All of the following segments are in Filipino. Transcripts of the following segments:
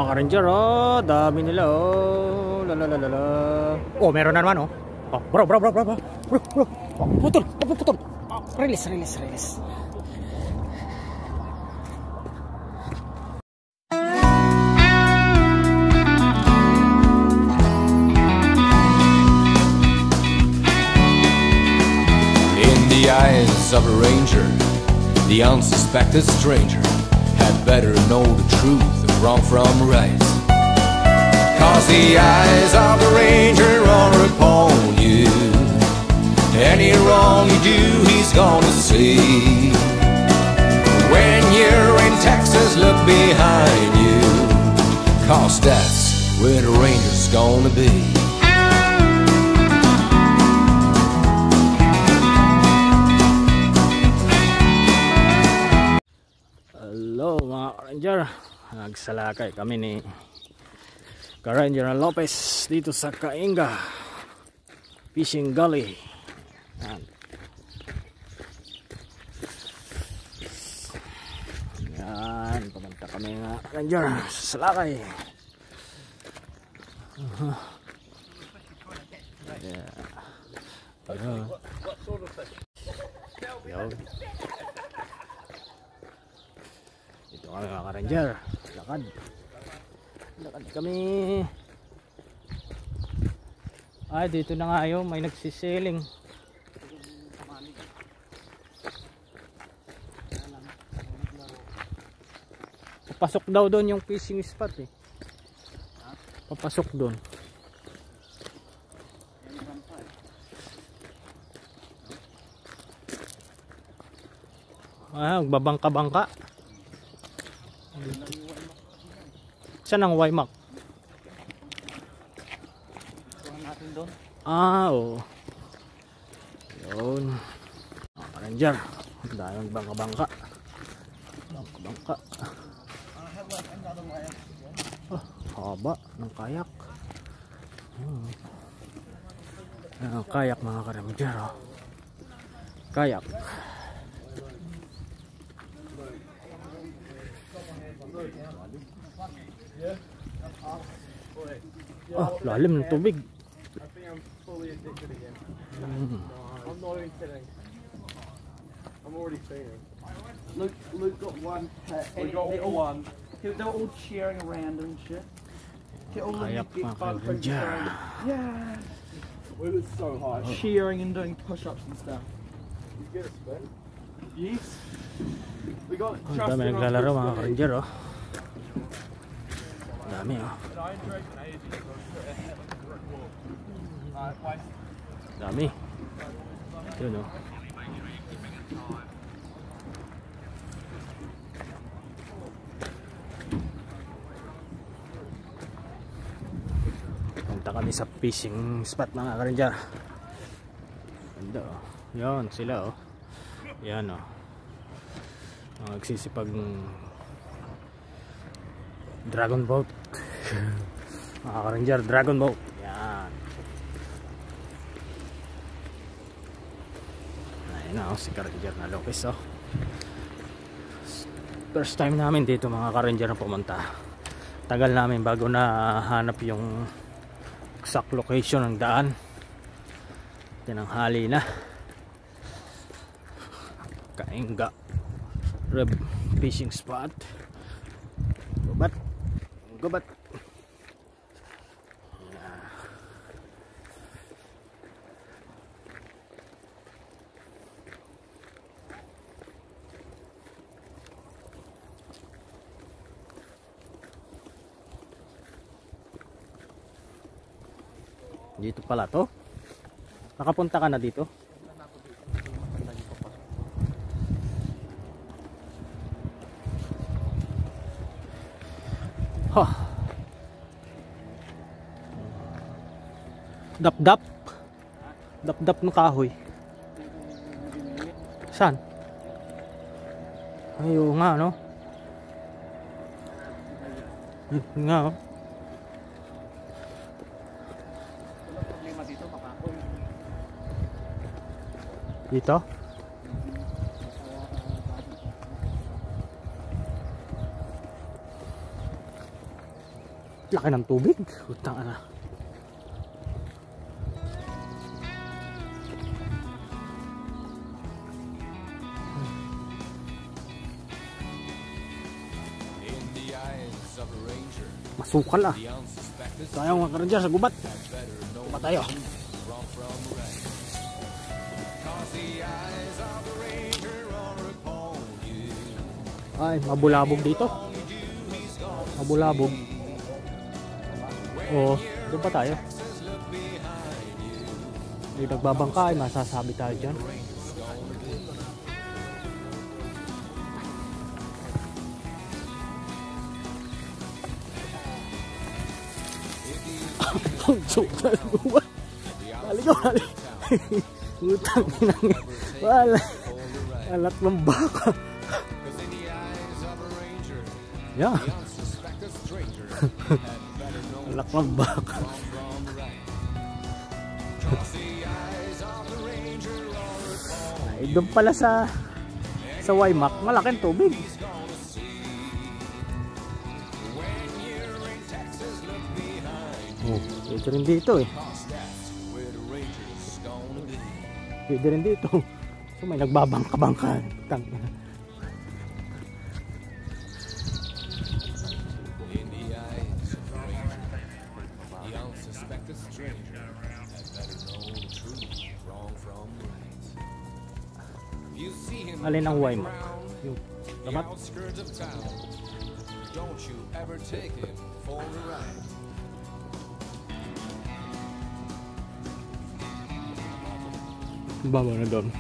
ka-ranger, oh. Dami nila, oh. Lalalala. Oh, meron na naman, oh. Oh, bro. Oh, putol. Oh, release. In the eyes of a ranger, the unsuspected stranger had better know the truth of wrong from right. 'Cause the eyes of the ranger are upon you. Any wrong you do, he's gonna see. When you're in Texas, look behind you, 'cause that's where the ranger's gonna be. Hello mga ka-ranger, nagsalakay kami ni ka-ranger Lopez dito sa Cainga Fishing Gully. Yan, pumunta kami mga ka-ranger sa salakay. Dito kami mga ka-ranger, lakad kami. Ay, dito na nga yun, may nagsisiling. Papasok daw doon yung fishing spot eh. Papasok doon. Ah, babangka-bangka. Saan ang Waymak? Ah, oo. Yun. Ranger. Dahil bangka-bangka. Bangka-bangka. Oh, haba ng kayak. Kayak mga ka-ranger. Oh. Kayak. Oh, lalim ng tubig. I'm not even kidding. I'm already feeling. Luke got one pet. We got one. They're all cheering around and shit. Kayak mga ka-ranger. Yeah. We were so high. Cheering and doing push-ups and stuff. You get a spin? Yes. We got Oh, dami naglalaro mga ka-ranger, oh. Dami, oh. Dami. Yun, oh. Punta kami sa fishing spot mga ka-ranger. Ganda, oh. Yun sila, oh. Yan, oh. Nagsisipag dragon boat. Mga ka-ranger, dragon boat. Yan. Ayun na, oh, si ka-ranger na Lopez, oh. First time namin dito mga ka-ranger na pumunta. Tagal namin bago na hanap yung exact location ng daan. Tinanghali na. Cainga Reb fishing spot. Gubat. Dito pala to. Nakapunta ka na dito? Huh. Dap-dap ng kahoy. Saan? Ayaw nga, no? Yun nga, oh. Dito? Laki ng tubig. Utang na. Masukal ah. Sayang mga karanja sa gubat. Gubat tayo. Ay, mabulabog dito. Mabulabog. Oo, doon pa tayo. May nagbabangka ay masasabi tayo dyan. Suka luwa. Baligaw hali. Utang inang. Wala. Alat ng baka. Yeah. Alat ng baka. Ay, doon pala sa Waimak, malaking tubig. Oh, pwede rin dito eh. Pwede rin dito. So may nagbabangka-bangka. Alin ang Waimak? Yung lamat? Don't you ever take him for a ride. Baba na doon.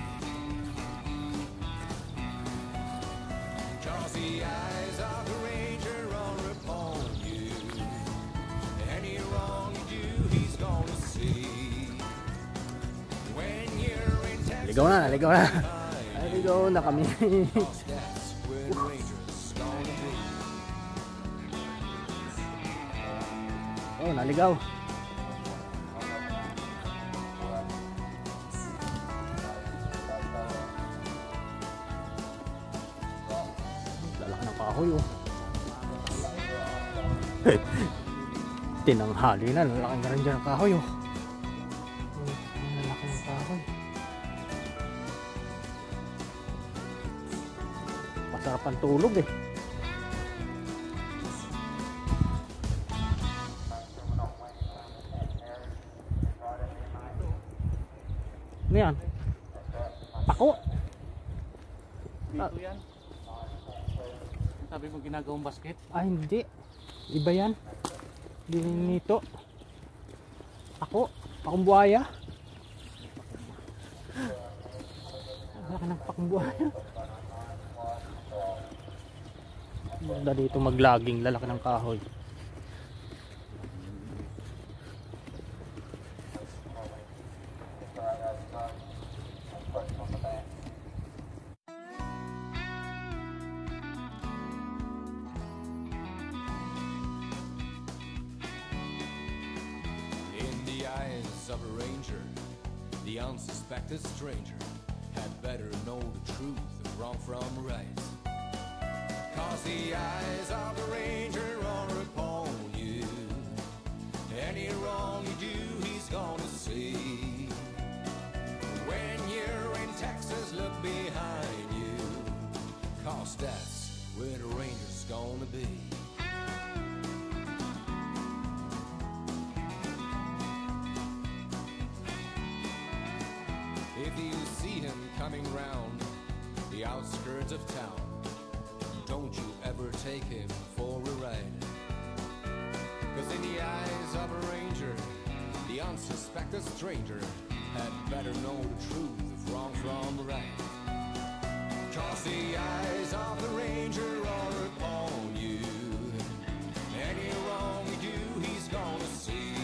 Ligaw na, ligaw na. Ligaw na kami. Oh, naligaw. Lalaki ng kahoy oh. Tinanghali na, lalaki na rin dyan ng kahoy oh. Lalaki ng kahoy. Masarap ang tulog eh. Ano yan? Pako? Dito yan. Sabi mo ginagawang basket? Ah, hindi. Iba yan. Hindi nito. Pako? Pakong buhaya? Laki ng pakong buhaya. Maganda dito maglaging, lalaki ng kahoy. Of a ranger, the unsuspected stranger had better know the truth of wrong from right. 'Cause the eyes of the ranger are upon you. Any wrong you do, he's gonna see. When you're in Texas, look behind you, 'cause that's where the ranger's gonna be. If you see him coming round the outskirts of town, don't you ever take him for a ride. 'Cause in the eyes of a ranger, the unsuspected stranger had better know the truth of wrong from right. 'Cause the eyes of the ranger are upon you. Any wrong you do, he's gonna see.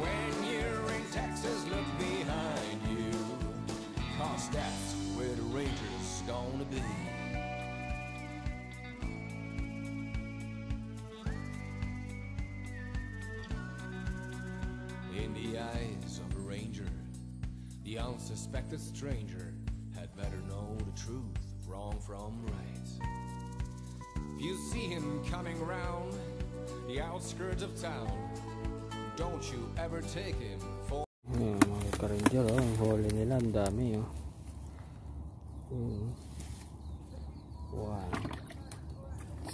When you're in Texas, look behind you, 'cause that's where the ranger's gonna be. In the eyes of a ranger, the unsuspected stranger had better know the truth of wrong from right. If you see him coming round the outskirts of town. Don't you ever take him for... Mga ka-ranger, oh, ang huli nila, ang dami, oh. 1,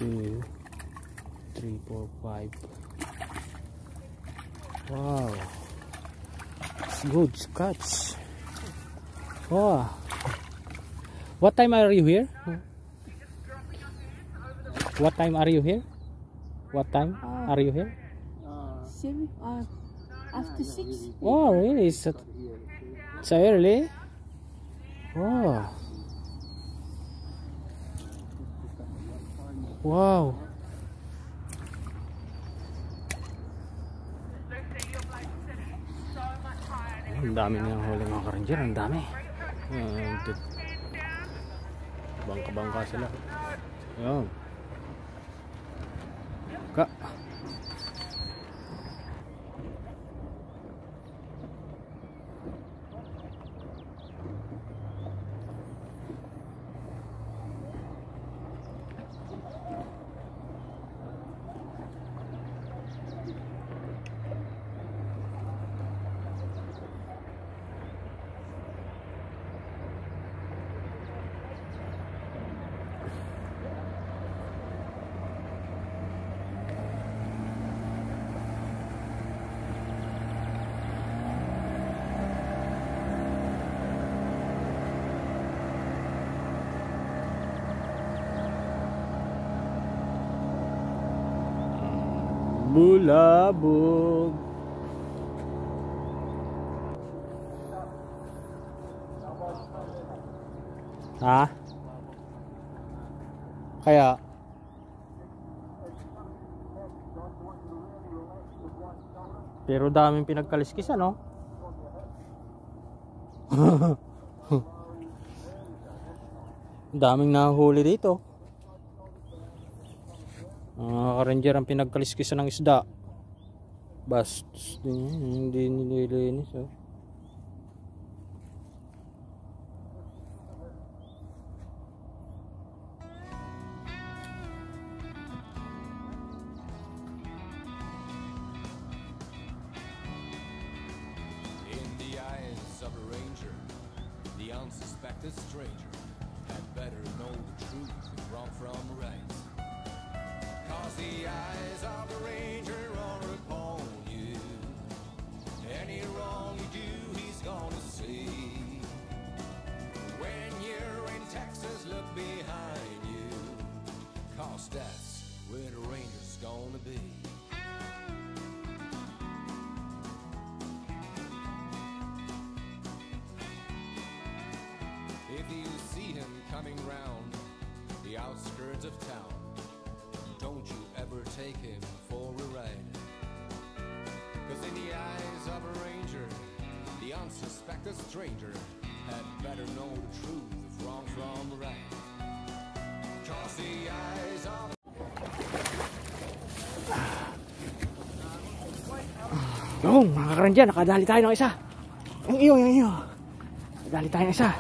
2, 3, 4, 5. Wow, it's good catch. Wow. What time are you here? What time are you here? What time are you here? After 6. Oh, really? So early? Wow. Wow. Ang dami nilang huli mga ka-ranger, ang dami. Bangka-bangka sila. Ayan. Ka. Bulabog. Ha? Kaya pero daming pinagkaliskis, ano? Daming nahuli dito. Ka-ranger ang pinagkaliskisan ng isda. Bastos din yan, hindi nililinis, oh. In the eyes of a ranger, the unsuspected stranger had better know the truth of wrong from right. The eyes of the ranger are upon you. Any wrong you do, he's gonna see. When you're in Texas, look behind you, 'cause that's where the ranger's gonna be. If you see him coming round the outskirts of town, don't you ever take him for a ride. 'Cause in the eyes of a ranger, the unsuspected stranger had better know the truth of wrong from right. 'Cause the eyes of... Yung mga ka-ranger, nakadali tayo ng isa. Yung iyo. Nakadali tayo ng isa.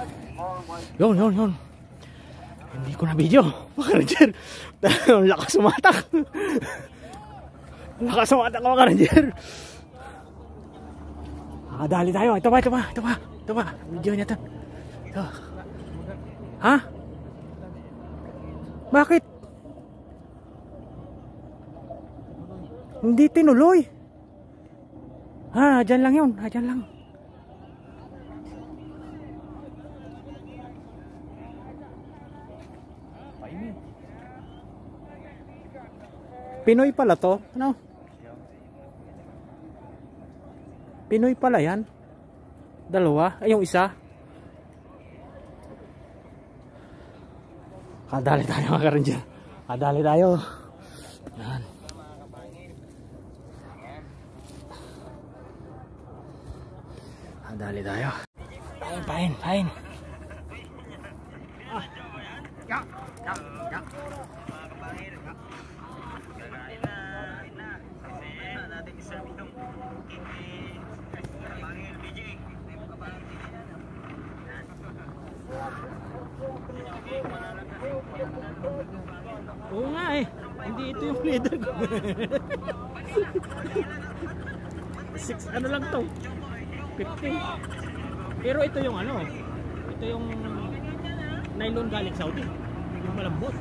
Yun. Hindi ko na video, mga ka-ranger. Lakas sumatak. Lakas sumatak mga ka-ranger. Nakadali tayo. Ito ba. Video niya to. Ito. Ha? Bakit? Hindi tinuloy. Dyan lang yun. Dyan lang. Pinoy pala to, ano? Pinoy pala yan. Dalawa, ay yung isa. Kadali tayo mga ka-ranger. Kadali tayo. Yan. Kadali tayo. Pain. Oo nga eh. Hindi ito yung leader ko. 6 ano lang to? 50. Pero ito yung ano? Ito yung nylon galing Saudi. Yung malambot.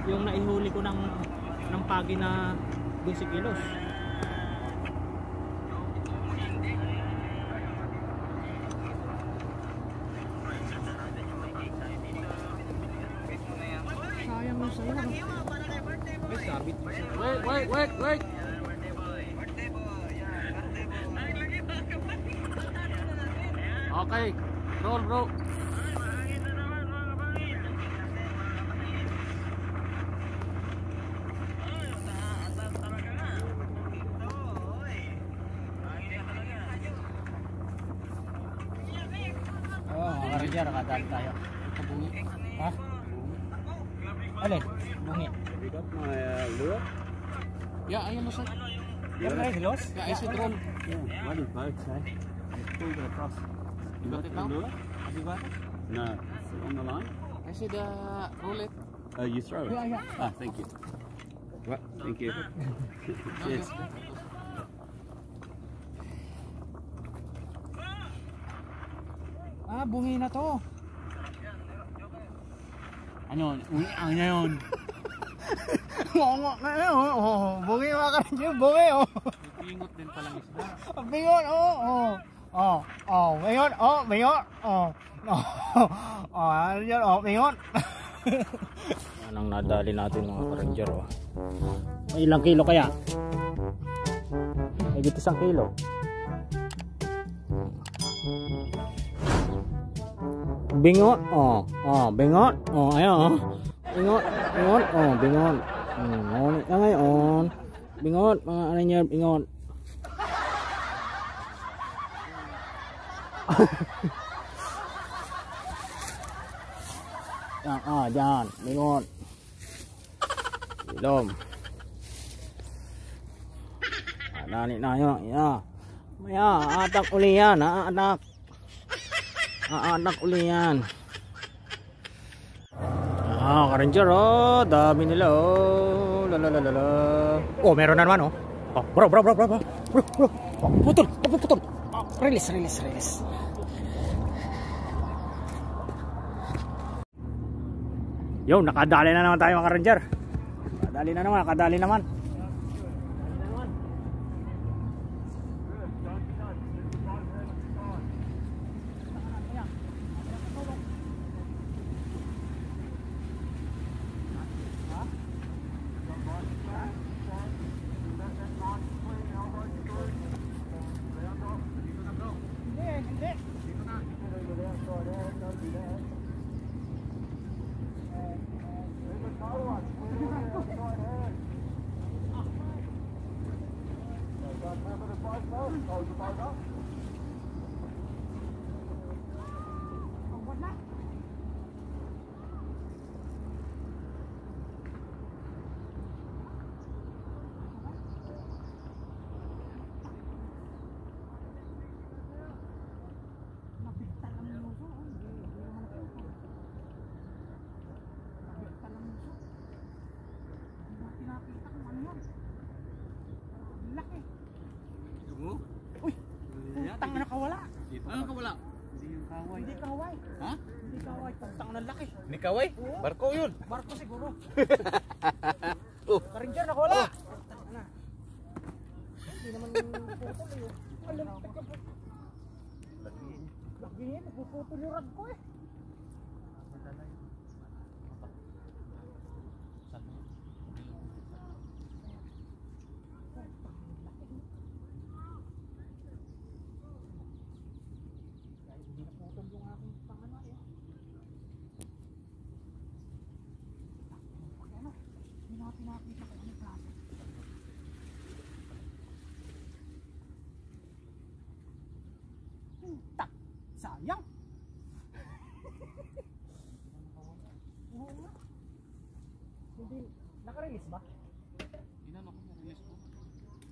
Yung naihuli ko ng pagi na 12 kilos. Sayang mo sa'yo. Ay, sabit mo siya. Wait. Okay, roll bro. Mga Ranger, nakadali tayo. Ito bungi. Ha? Alin? Bungi. Have you got my lure? Yeah, ayun mo sir. You're ready, Los? Yeah, I should roll. Yeah, running boats, eh? I'm pulled it across. You got it now? The lure? Have you got it? No, it's on the line. I should roll it. Oh, you throw it? Yeah. Ah, thank you. What? Thank you. Cheers. Ah, bungi na to. Ano yun? Ngongo na yun. Oh, bungi mga Ranger, bungi oh. Pingot din palang isda. Bingot, bingot, Ranger, bingot. Yan ang nadali natin mga Ranger, oh. May ilang kilo kaya? May 1 kilo. Bingot, bingot, ayan, bingot, bingot. Ngunit na ngayon. Bingot, mga Ranger, bingot. Yan, dyan, bingot. Ilom. Nani na yun, Maya, atak uli yan, anak. Anak uli yan. Ka-Ranger, oh, dami nila, oh. Lalalala. Oh, meron na naman, oh. Oh, bro. Oh, putol. Oh, release. Yo, nakadali na naman tayo mga Ranger. Nakadali naman. Tang na nakawala. Ano ka wala? Hindi kaway. Ha? Hindi kaway. Tang na laki. Hindi kaway? Barko yun. Barko siguro. Ka-Ranger nakawala. Hindi naman puputol eh. Alam mo. Lagi niya, puputol yung rag ko eh. Pinakita ko yung klase. Tak, sayang. Oo nga. Hindi, naka-release ba? Inano ko na-release ko.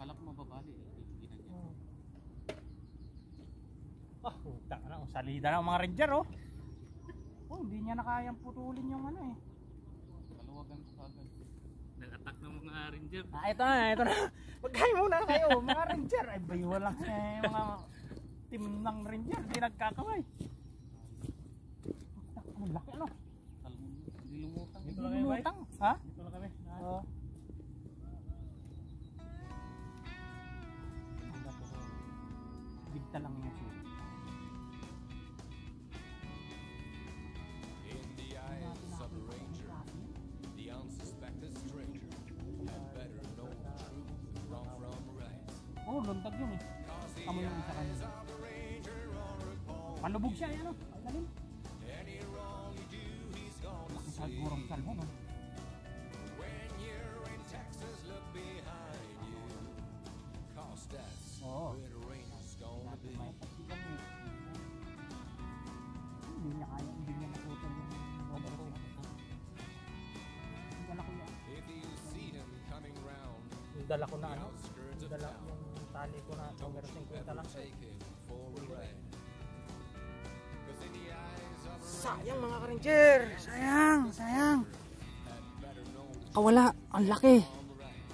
Kala ko mababali. Ginanyan. Tak na, salida ng mga Ranger oh. Oh, hindi niya na kayang putulin yung ano eh. Kaluwagan ko agad. Ranger. Ito na. Magkain muna kayo, mga ranger. Ay, bayo lang mga team ng ranger. Hindi nagkakaway. Ang laki ano? Dilumutang. Dito lang kayo, ha? Dito lang kami. Oo. Bigta lang yung sulit. In the eyes of a ranger, the unsuspected stranger had better know the truth, wrong from right. Oh, luntag yun eh. Tama yung isa kanina. Panlubog siya, yan o. Ay, galing. Laki sa gurong salmo, no? When you're in Texas, look behind you, 'cause that's Oo. where the ranger's gonna be. May pasigan eh. Hindi niya kaya, hindi niya naputol yung rubber ko. Dala ko yan. If you see him coming round Dala ko na the ano? outskirts of Dala town, yung tali ko na numero 50 lang. take him for a ride. 'Cause in the eyes of a Sayang mga ka-ranger! Sayang! had better know the Kawala! Ang laki! on the right.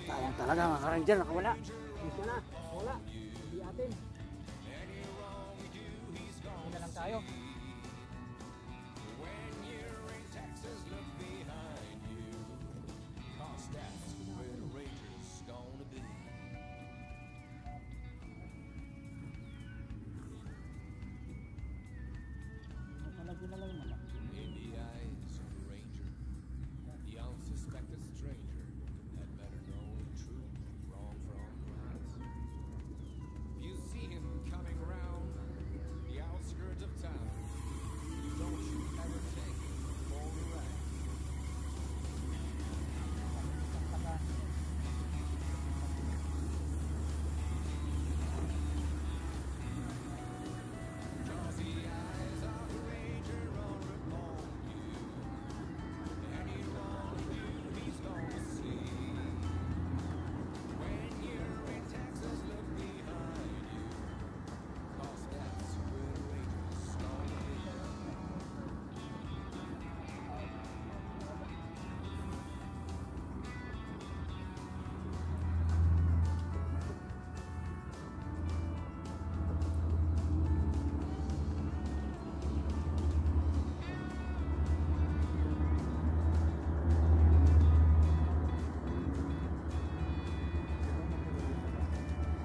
Sayang talaga mga ka-ranger! Nakawala! Dito na! Wala! Hindi atin! Hindi na lang tayo! When you're in Texas, look behind you, 'cause that's where the ranger's gonna be. Malagyan na lang yung malaki. In the eyes of a ranger, the unsuspected stranger had better know the truth, wrong from right. If you see him coming round the outskirts of town, don't you ever take him for a ride. Cause the eyes of a ranger are upon you. Any wrong you do, he's gonna see. When you're in Texas, look behind you, 'cause that's where the ranger's gonna be.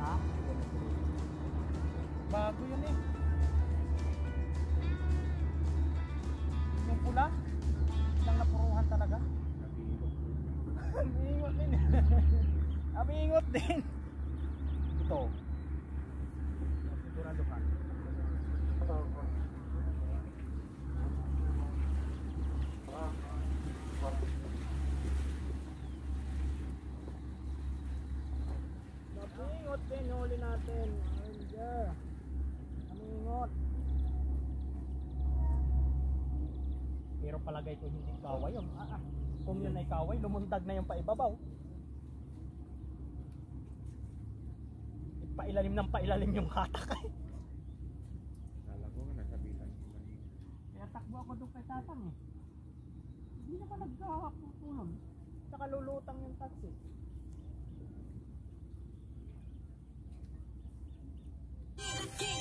Ha? Bago yun eh. Yung pula, lang napuruhan talaga. Amingot din. Amingot din. Ito. Sigurado ka. Amingot din, huli natin. Ranger. Amingot. Pero palagay ko hindi kaway yun. Kung yun ay kaway, lumuntag na yung paibabaw. Pailalim ng pailalim yung hatak eh. Kala ko nga nasabitan ko kanina. Kaya takbo ako doon kay tatang eh. Hindi naman nagkakaputulon. Saka lulutang yung taxi.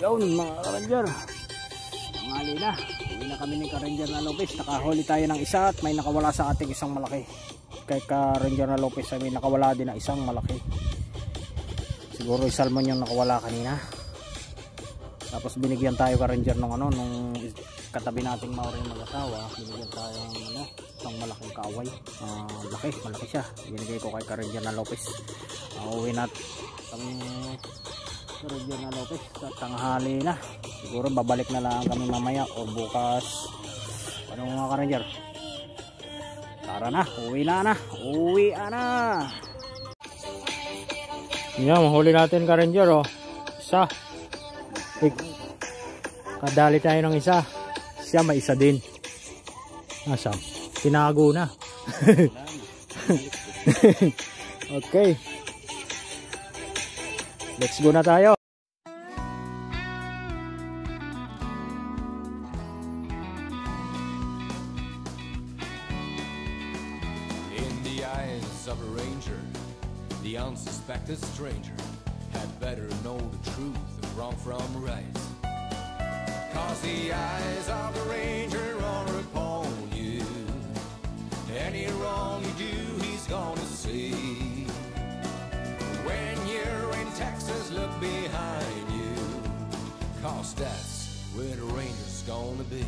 Yun mga ka-ranger. Tanghali na. Uwi na kami ni ka-ranger na Lopez. Nakahuli tayo ng isa at may nakawala sa ating isang malaki. Kay ka-ranger na Lopez ay may nakawala din na isang malaki. Siguro yung salmon yung nakawala kanina. Tapos binigyan tayo ka-ranger ng ano, nung katabi nating Maureen mag-asawa. Binigyan tayo ng ano, isang malaking kaway. Malaki siya. Binigay ko kay ka-ranger na Lopez. Uwi na kami ka-ranger na Lopez sa tanghali na. Siguro babalik na lang kami mamaya o bukas. Ano mga ka-ranger? Tara na, uwi na. Yan, mahuli natin ka-ranger oh. Isa. Kadali tayo ng isa. Siya may isa din. Nasa? Tinago na. Okay. Let's go na tayo. In the eyes of a ranger, the unsuspected stranger had better know the truth of wrong from right. 'Cause the eyes of the ranger are upon you. Any wrong you do, he's gonna see. When you're in Texas, look behind you, 'cause that's where the ranger's gonna be.